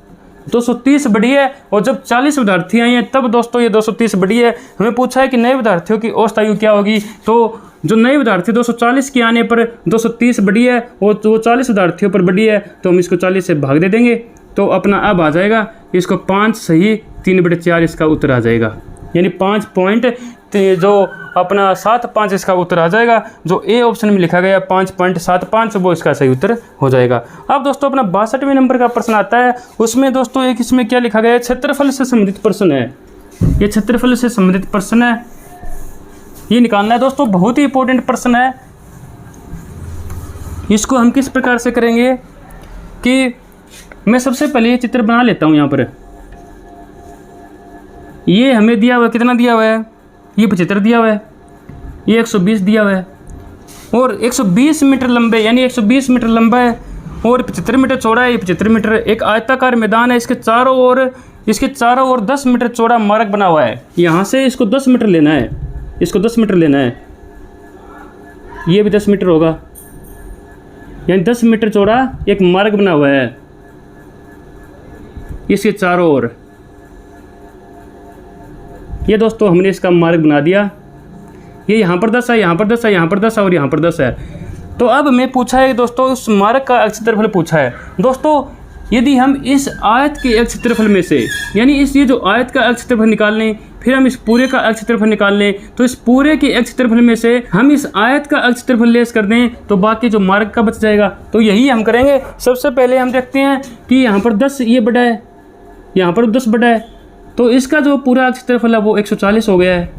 230 बढ़ी है। और जब 40 विद्यार्थी आए हैं तब दोस्तों ये 230 बढ़ी है। हमें पूछा है कि नए विद्यार्थियों की औसत आयु क्या होगी, तो जो नए विद्यार्थी 240 के आने पर 230 बढ़ी है और वो 40 विद्यार्थियों पर बढ़ी है तो हम इसको 40 से भाग दे देंगे तो अपना अब आ जाएगा इसको 5 सही 3/4 इसका उत्तर आ जाएगा, यानी 5 पॉइंट जो अपना 75 इसका उत्तर आ जाएगा। जो ए ऑप्शन में लिखा गया 5.75 वो इसका सही उत्तर हो जाएगा। अब दोस्तों अपना 62वें नंबर का प्रश्न आता है, उसमें दोस्तों एक इसमें क्या लिखा गया है, क्षेत्रफल से संबंधित प्रश्न है। ये क्षेत्रफल से संबंधित प्रश्न है, ये निकालना है दोस्तों, बहुत ही इंपॉर्टेंट प्रश्न है। इसको हम किस प्रकार से करेंगे कि मैं सबसे पहले ये चित्र बना लेता हूँ। यहाँ पर ये हमें दिया हुआ है, कितना दिया हुआ है, ये 75 दिया हुआ है, ये 120 दिया हुआ है और 120 मीटर लंबे, यानी 120 मीटर लंबा है और 75 मीटर चौड़ा है। ये 75 मीटर एक आयताकार मैदान है, इसके चारों ओर 10 मीटर चौड़ा मार्ग बना हुआ है। यहाँ से इसको 10 मीटर लेना है, इसको 10 मीटर लेना है, ये भी 10 मीटर होगा, यानी 10 मीटर चौड़ा एक मार्ग बना हुआ है इसके चारों ओर। ये दोस्तों हमने इसका मार्ग बना दिया, ये यहाँ पर 10 है, यहाँ पर 10 है, यहाँ पर 10 है और यहाँ पर 10 है। तो अब मैं पूछा है दोस्तों उस मार्ग का क्षेत्रफल पूछा है। दोस्तों यदि हम इस आयत के क्षेत्रफल में से, यानी इस ये जो आयत का क्षेत्रफल निकाल लें, फिर हम इस पूरे का क्षेत्रफल निकाल लें, तो इस पूरे के क्षेत्रफल में से हम इस आयत का क्षेत्रफल लेस कर दें तो बाकी जो मार्ग का बच जाएगा। तो यही हम करेंगे। सबसे पहले हम देखते हैं कि यहाँ पर 10 ये बड़ा है, यहाँ पर 10 बड़ा है, तो इसका जो पूरा क्षेत्रफल है वो 140 हो गया है,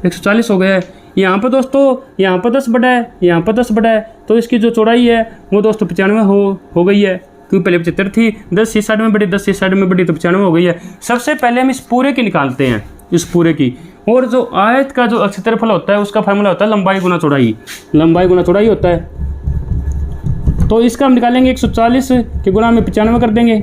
140 हो गया है। यहाँ पर दोस्तों यहाँ पर 10 बड़ा है, यहाँ पर 10 बड़ा है, तो इसकी जो चौड़ाई है वो दोस्तों 95 हो गई है, क्योंकि पहले 75 थी, 10 इस साइड में बढ़ी, 10 इस साइड में बढ़ी तो 95 हो गई है। सबसे पहले हम इस पूरे की निकालते हैं, इस पूरे की। और जो आयत का जो क्षेत्रफल होता है उसका फार्मूला होता है लंबाई गुना चौड़ाई, लंबाई गुना चौड़ाई होता है। तो इसका हम निकालेंगे 140 के गुना में 95 कर देंगे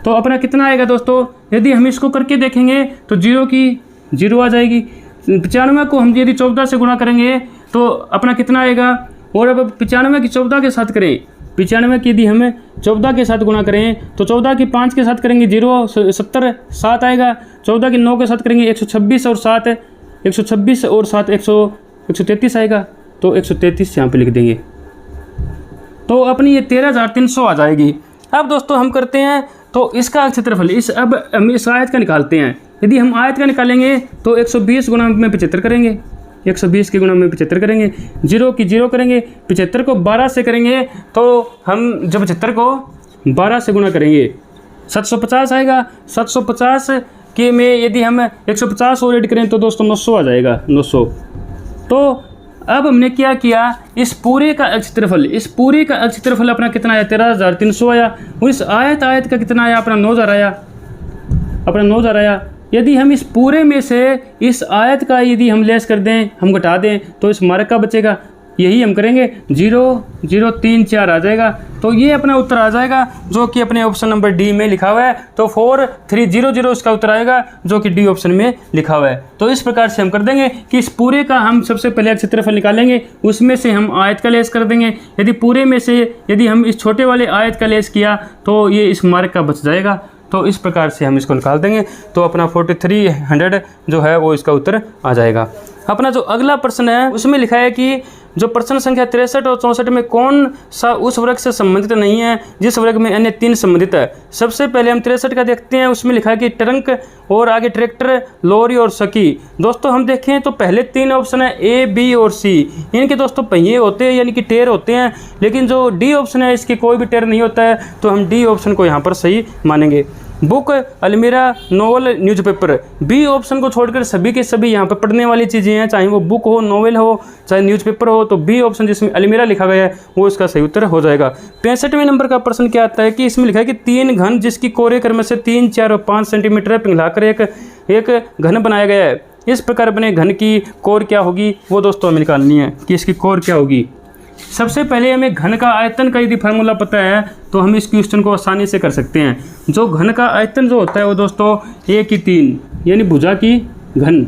तो अपना कितना आएगा दोस्तों, यदि हम इसको करके देखेंगे तो 0 की 0 आ जाएगी। 95 को हम यदि 14 से गुणा करेंगे तो अपना कितना आएगा, और अब 95 की 14 के साथ करें, 95 की यदि हमें 14 के साथ गुणा करें तो 14 की 5 के साथ करेंगे 0 70 7 आएगा। 14 की 9 के साथ करेंगे 126 और 7 126 और 7 133 आएगा। तो 133 यहाँ पे लिख देंगे, तो अपनी ये 13,300 आ जाएगी। अब दोस्तों हम करते हैं तो इसका क्षेत्रफल, अब हम इस आयत का निकालते हैं। यदि हम आयत का निकालेंगे तो 120 गुणा में 75 करेंगे, 120 के गुणा में 75 करेंगे, 0 की 0 करेंगे, 75 को 12 से करेंगे तो हम जब 75 को 12 से गुणा करेंगे 750 आएगा। 750 के में यदि हम 150 और ऐड करें तो दोस्तों 900 आ जाएगा, 900। तो अब हमने क्या किया, इस पूरे का क्षेत्रफल अपना कितना आया, 13,300 आया। और इस आयत का कितना आया, अपना 9,000 आया। यदि हम इस पूरे में से इस आयत का यदि हम लेस कर दें, हम घटा दें, तो इस मार्क का बचेगा। यही हम करेंगे, 0 0 3 4 आ जाएगा। तो ये अपना उत्तर आ जाएगा जो कि अपने ऑप्शन नंबर डी में लिखा हुआ है। तो 4300 इसका उत्तर आएगा जो कि डी ऑप्शन में लिखा हुआ है। तो इस प्रकार से हम कर देंगे कि इस पूरे का हम सबसे पहले क्षेत्रफल निकालेंगे, उसमें से हम आयत का लेस कर देंगे। यदि पूरे में से यदि हम इस छोटे वाले आयत का लेस किया तो ये इस मार्क का बच जाएगा। तो इस प्रकार से हम इसको निकाल देंगे। तो अपना 4300 जो है वो इसका उत्तर आ जाएगा। अपना जो अगला प्रश्न है उसमें लिखा है कि जो प्रश्न संख्या 63 और 64 में कौन सा उस वर्ग से संबंधित नहीं है जिस वर्ग में अन्य 3 संबंधित है। सबसे पहले हम 63 का देखते हैं। उसमें लिखा है कि ट्रंक और आगे ट्रैक्टर, लॉरी और सकी। दोस्तों हम देखें तो पहले 3 ऑप्शन है ए, बी और सी, इनके दोस्तों पहिए होते हैं यानी कि टेर होते हैं। लेकिन जो डी ऑप्शन है इसके कोई भी टेर नहीं होता है, तो हम डी ऑप्शन को यहाँ पर सही मानेंगे। बुक, अलमीरा, नोवेल, न्यूज़पेपर, बी ऑप्शन को छोड़कर सभी के सभी यहाँ पर पढ़ने वाली चीज़ें हैं, चाहे वो बुक हो, नोवेल हो, चाहे न्यूज़पेपर हो। तो बी ऑप्शन जिसमें अलमीरा लिखा गया है वो इसका सही उत्तर हो जाएगा। 65वें नंबर का प्रश्न क्या आता है कि इसमें लिखा है कि 3 घन जिसकी कोरे क्रम से 3, 4 और 5 सेंटीमीटर पिघलाकर एक घन बनाया गया है। इस प्रकार बने घन की कोर क्या होगी, वो दोस्तों हमें निकालनी है कि इसकी कोर क्या होगी। सबसे पहले हमें घन का आयतन का यदि फार्मूला पता है तो हम इस क्वेश्चन को आसानी से कर सकते हैं। जो घन का आयतन जो होता है वो दोस्तों 1 की 3 यानी भुजा की घन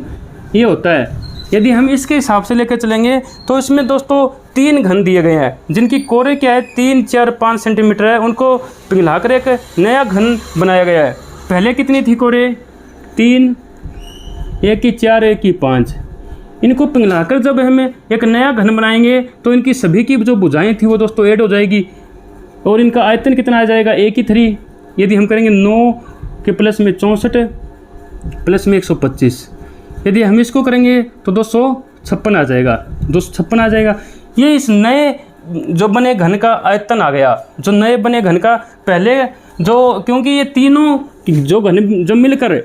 ये होता है। यदि हम इसके हिसाब से लेकर चलेंगे तो इसमें दोस्तों 3 घन दिए गए हैं जिनकी कोरे क्या है 3, 4, 5 सेंटीमीटर है। उनको पिघलाकर एक नया घन बनाया गया है। पहले कितनी थी कोरे 3, 1 की 4, 1 की 5। इनको पिघलाकर जब हमें एक नया घन बनाएंगे तो इनकी सभी की जो भुजाएं थी वो दोस्तों ऐड हो जाएगी और इनका आयतन कितना आ जाएगा 1 की 3। यदि हम करेंगे 9 के प्लस में 64 प्लस में 125, यदि हम इसको करेंगे तो 256 आ जाएगा, 256 आ जाएगा। ये इस नए जो बने घन का आयतन आ गया। जो नए बने घन का पहले जो, क्योंकि ये तीनों जो घन जब मिलकर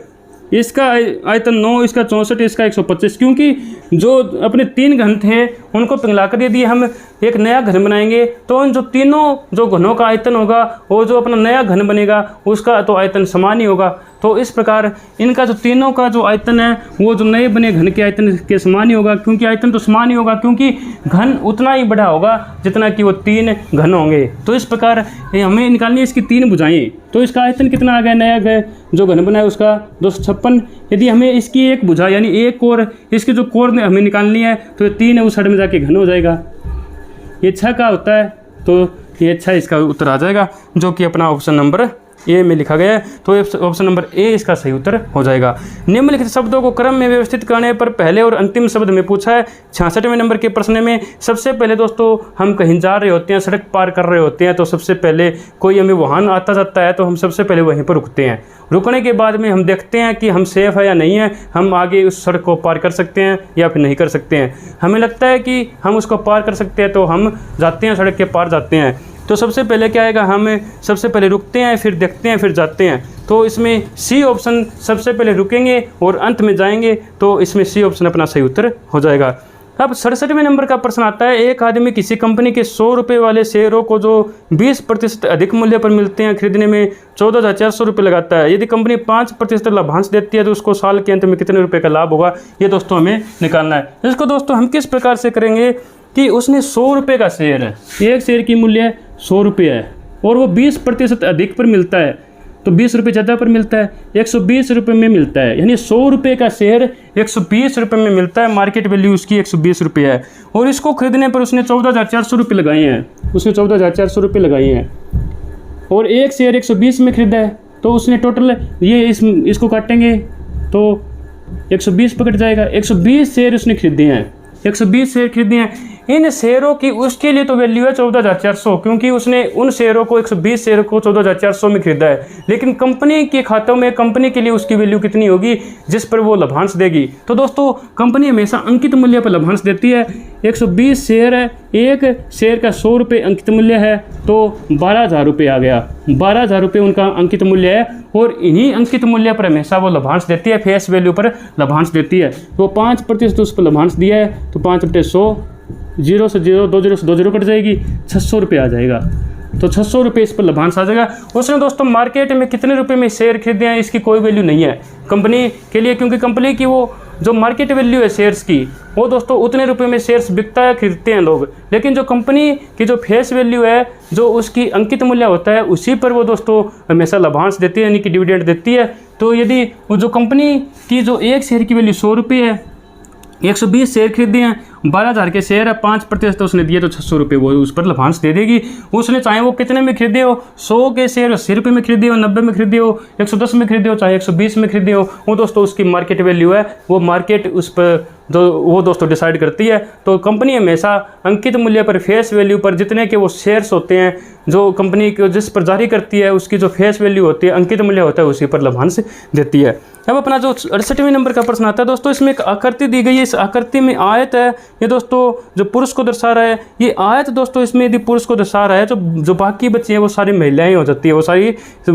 इसका आयतन 9, इसका 64, इसका 125, क्योंकि जो अपने 3 घन थे उनको पिघलाकर यदि हम एक नया घन बनाएंगे तो उन जो तीनों जो घनों का आयतन होगा वो जो अपना नया घन बनेगा उसका तो आयतन समान ही होगा। तो इस प्रकार इनका जो तीनों का जो आयतन है वो जो नए बने घन के आयतन के समान ही होगा, क्योंकि आयतन तो समान ही होगा क्योंकि घन उतना ही बड़ा होगा जितना कि वो 3 घन होंगे। तो इस प्रकार हमें निकालनी है इसकी 3 भुजाएं। तो इसका आयतन कितना आ गया नया जो घन बना है उसका 256। यदि हमें इसकी एक भुजा यानी एक कोर, इसकी जो कोर हमें निकालनी है तो ये 3 है उस साइड में जाके घन हो जाएगा। ये 6 का होता है तो ये 6 इसका उत्तर आ जाएगा जो कि अपना ऑप्शन नंबर ए में लिखा गया है। तो ऑप्शन नंबर ए इसका सही उत्तर हो जाएगा। निम्नलिखित शब्दों को क्रम में व्यवस्थित करने पर पहले और अंतिम शब्द में पूछा है। 66वें नंबर के प्रश्न में सबसे पहले दोस्तों हम कहीं जा रहे होते हैं, सड़क पार कर रहे होते हैं, तो सबसे पहले कोई हमें वाहन आता जाता है तो हम सबसे पहले वहीं पर रुकते हैं। रुकने के बाद में हम देखते हैं कि हम सेफ है या नहीं है, हम आगे उस सड़क को पार कर सकते हैं या फिर नहीं कर सकते हैं। हमें लगता है कि हम उसको पार कर सकते हैं तो हम जाते हैं, सड़क के पार जाते हैं। तो सबसे पहले क्या आएगा, हम सबसे पहले रुकते हैं, फिर देखते हैं, फिर जाते हैं। तो इसमें सी ऑप्शन सबसे पहले रुकेंगे और अंत में जाएंगे, तो इसमें सी ऑप्शन अपना सही उत्तर हो जाएगा। अब 67वें नंबर का प्रश्न आता है। एक आदमी किसी कंपनी के 100 रुपये वाले शेयरों को जो 20% अधिक मूल्य पर मिलते हैं खरीदने में 14,400 रुपये लगाता है। यदि कंपनी 5% लाभांश देती है तो उसको साल के अंत में कितने रुपए का लाभ होगा, ये दोस्तों हमें निकालना है। इसको दोस्तों हम किस प्रकार से करेंगे कि उसने 100 रुपये का शेयर है, एक शेयर की मूल्य 100 रुपये है और वो 20% अधिक पर मिलता है। तो 20 रुपये ज़्यादा पर मिलता है, 120 रुपये में मिलता है। यानी 100 रुपये का शेयर 120 रुपये में मिलता है, मार्केट वैल्यू उसकी 120 रुपये है। और इसको खरीदने पर उसने 14,400 रुपये लगाए हैं, उसने 14,400 रुपये लगाए हैं। और एक शेयर 120 में खरीदा है, तो उसने टोटल ये इसको काटेंगे तो 120 पकड़ जाएगा। 120 शेयर उसने खरीदे हैं, 120 शेयर खरीदे हैं। इन शेयरों की उसके लिए तो वैल्यू है 14,400, क्योंकि उसने उन शेयरों को 120 शेयरों को 14,400 में खरीदा है। लेकिन कंपनी के खातों में कंपनी के लिए उसकी वैल्यू कितनी होगी जिस पर वो लाभांश देगी? तो दोस्तों कंपनी हमेशा अंकित मूल्य पर लाभांश देती है। 120 शेयर है, एक शेयर का 100 रुपये अंकित मूल्य है, तो 12,000 रुपये आ गया। 12,000 रुपये उनका अंकित मूल्य है, और इन्हीं अंकित मूल्य पर हमेशा वो लाभांश देती है, फेस वैल्यू पर लाभांश देती है। तो 5% उस पर लाभांश दिया है, तो 5/100, 0 से 0, 2 0 से 2 0 कट जाएगी, 600 रुपये आ जाएगा। तो 600 रुपये इस पर लाभांश आ जाएगा। उसने दोस्तों मार्केट में कितने रुपए में शेयर खरीदे हैं इसकी कोई वैल्यू नहीं है कंपनी के लिए, क्योंकि कंपनी की वो जो मार्केट वैल्यू है शेयर्स की, वो दोस्तों उतने रुपए में शेयर्स बिकता है, खरीदते हैं लोग। लेकिन जो कंपनी की जो फेस वैल्यू है, जो उसकी अंकित मूल्य होता है, उसी पर वो दोस्तों हमेशा लाभांश देती है, यानी कि डिविडेंड देती है। तो यदि वो जो कंपनी की जो एक शेयर की वैल्यू 100 रुपये है, 120 शेयर खरीदे हैं, 12,000 के शेयर है, 5% उसने दिए, तो 600 रुपये वो उस पर लाभांश दे देगी। उसने चाहे वो कितने में खरीदे हो, 100 के शेयर 80 रुपये में खरीदे हो, 90 में खरीदे हो, 110 में खरीदे हो, चाहे 120 में खरीदे हो, वो दोस्तों उसकी मार्केट वैल्यू है, वो मार्केट उस पर वो दोस्तों डिसाइड करती है। तो कंपनी हमेशा अंकित मूल्य पर, फेस वैल्यू पर, जितने के वो शेयर्स होते हैं जो कंपनी को जिस पर जारी करती है, उसकी जो फेस वैल्यू होती है, अंकित मूल्य होता है, उसी पर लाभांश देती है। अब अपना जो 68वें नंबर का प्रश्न आता है दोस्तों, इसमें एक आकृति दी गई है। इस आकृति में आयत है, ये दोस्तों जो पुरुष को दर्शा रहा है। ये आयत दोस्तों इसमें यदि पुरुष को दर्शा रहा है, जो बाकी बच्चे हैं वो सारी महिलाएं हो जाती है, वो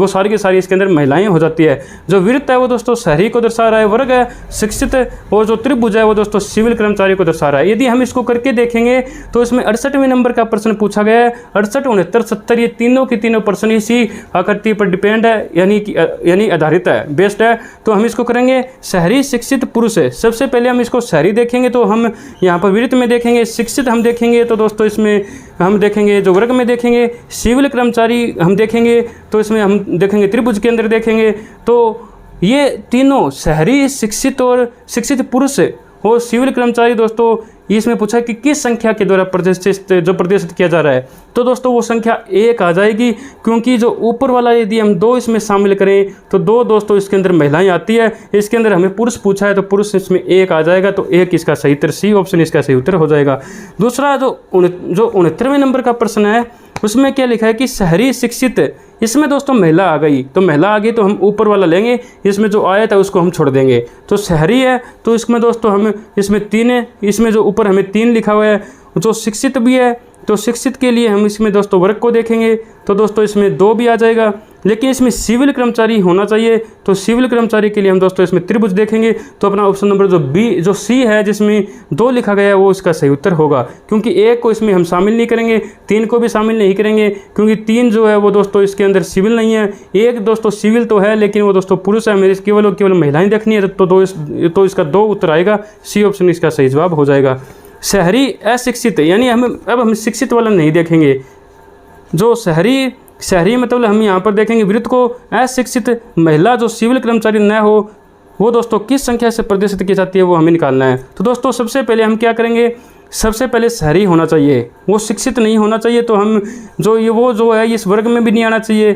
सारी की सारी इसके अंदर महिलाएं हो जाती है। जो वृत्त है वो दोस्तों शहरी को दर्शा रहा है, वर्ग है शिक्षित, और जो त्रिभुज है वो दोस्तों सिविल कर्मचारी को दर्शा रहा है। यदि हम इसको करके देखेंगे तो इसमें 68वें नंबर का प्रश्न पूछा गया है। 68, 69, 70 ये तीनों की तीनों प्रश्न इसी आकृति पर डिपेंड है, यानी आधारित है, बेस्ड है। तो हम इसको करेंगे शहरी शिक्षित पुरुष है। सबसे पहले हम इसको शहरी देखेंगे, तो हम यहाँ पर वृत्त में देखेंगे, शिक्षित हम देखेंगे, तो दोस्तों इसमें हम देखेंगे जो वर्ग में देखेंगे, सिविल कर्मचारी हम देखेंगे, तो इसमें हम देखेंगे त्रिभुज के अंदर देखेंगे। तो ये तीनों शहरी शिक्षित और शिक्षित पुरुष और सिविल कर्मचारी दोस्तों इसमें पूछा कि किस संख्या के द्वारा प्रदर्शित किया जा रहा है। तो दोस्तों वो संख्या 1 आ जाएगी, क्योंकि जो ऊपर वाला यदि हम 2 इसमें शामिल करें तो 2 दोस्तों इसके अंदर महिलाएं आती है, इसके अंदर हमें पुरुष पूछा है तो पुरुष इसमें 1 आ जाएगा, तो 1 इसका सही उत्तर, सी ऑप्शन इसका सही उत्तर हो जाएगा। दूसरा जो 69वें नंबर का प्रश्न है उसमें क्या लिखा है कि शहरी शिक्षित, इसमें दोस्तों महिला आ गई, तो महिला आ गई तो हम ऊपर वाला लेंगे, इसमें जो आयत है उसको हम छोड़ देंगे। तो शहरी है तो इसमें दोस्तों हम इसमें 3 है, इसमें जो ऊपर हमें 3 लिखा हुआ है। जो शिक्षित भी है तो शिक्षित के लिए हम इसमें दोस्तों वर्ग को देखेंगे, तो दोस्तों इसमें 2 भी आ जाएगा। लेकिन इसमें सिविल कर्मचारी होना चाहिए, तो सिविल कर्मचारी के लिए हम दोस्तों इसमें त्रिभुज देखेंगे। तो अपना ऑप्शन नंबर जो सी है जिसमें 2 लिखा गया है वो इसका सही उत्तर होगा, क्योंकि 1 को इसमें हम शामिल नहीं करेंगे, 3 को भी शामिल नहीं करेंगे, क्योंकि 3 जो है वो दोस्तों इसके अंदर सिविल नहीं है। 1 दोस्तों सिविल तो है लेकिन वो दोस्तों पुरुष है, मेरे केवल महिलाएं देखनी है, तो इसका 2 उत्तर आएगा, सी ऑप्शन इसका सही जवाब हो जाएगा। शहरी अशिक्षित, यानी हम शिक्षित वाला नहीं देखेंगे। जो शहरी मतलब हम यहाँ पर देखेंगे वृत्त को, अशिक्षित महिला जो सिविल कर्मचारी न हो वो दोस्तों किस संख्या से प्रदर्शित की जाती है वो हमें निकालना है। तो दोस्तों सबसे पहले हम क्या करेंगे, सबसे पहले शहरी होना चाहिए, वो शिक्षित नहीं होना चाहिए। तो हम जो है इस वर्ग में भी नहीं आना चाहिए,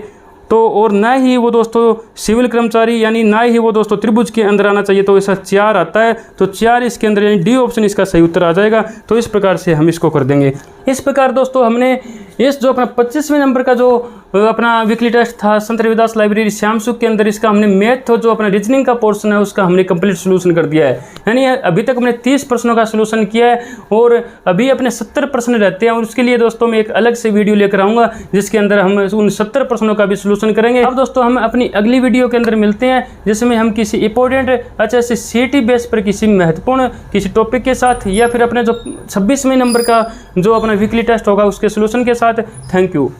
तो और ना ही वो दोस्तों सिविल कर्मचारी, यानी ना ही वो दोस्तों त्रिभुज के अंदर आना चाहिए। तो ऐसा 4 आता है, तो 4 इसके अंदर, यानी डी ऑप्शन इसका सही उत्तर आ जाएगा। तो इस प्रकार से हम इसको कर देंगे। इस प्रकार दोस्तों हमने इस जो अपना 25वें नंबर का जो अपना वीकली टेस्ट था संत रविदास लाइब्रेरी श्याम सुख के अंदर, इसका हमने मैथ जो अपना रीजनिंग का पोर्शन है उसका हमने कंप्लीट सोल्यूशन कर दिया है। यानी अभी तक हमने 30 प्रश्नों का सोल्यूशन किया है, और अभी अपने 70 प्रश्न रहते हैं, और उसके लिए दोस्तों मैं एक अलग से वीडियो लेकर आऊँगा जिसके अंदर हम उन 70 प्रश्नों का भी सोल्यूशन करेंगे। अब दोस्तों हम अपनी अगली वीडियो के अंदर मिलते हैं, जिसमें हम किसी इंपॉर्टेंट HSC CET बेस पर किसी महत्वपूर्ण किसी टॉपिक के साथ, या फिर अपने जो 26वें नंबर का जो अपना वीकली टेस्ट होगा उसके सोल्यूशन के साथ। Thank you.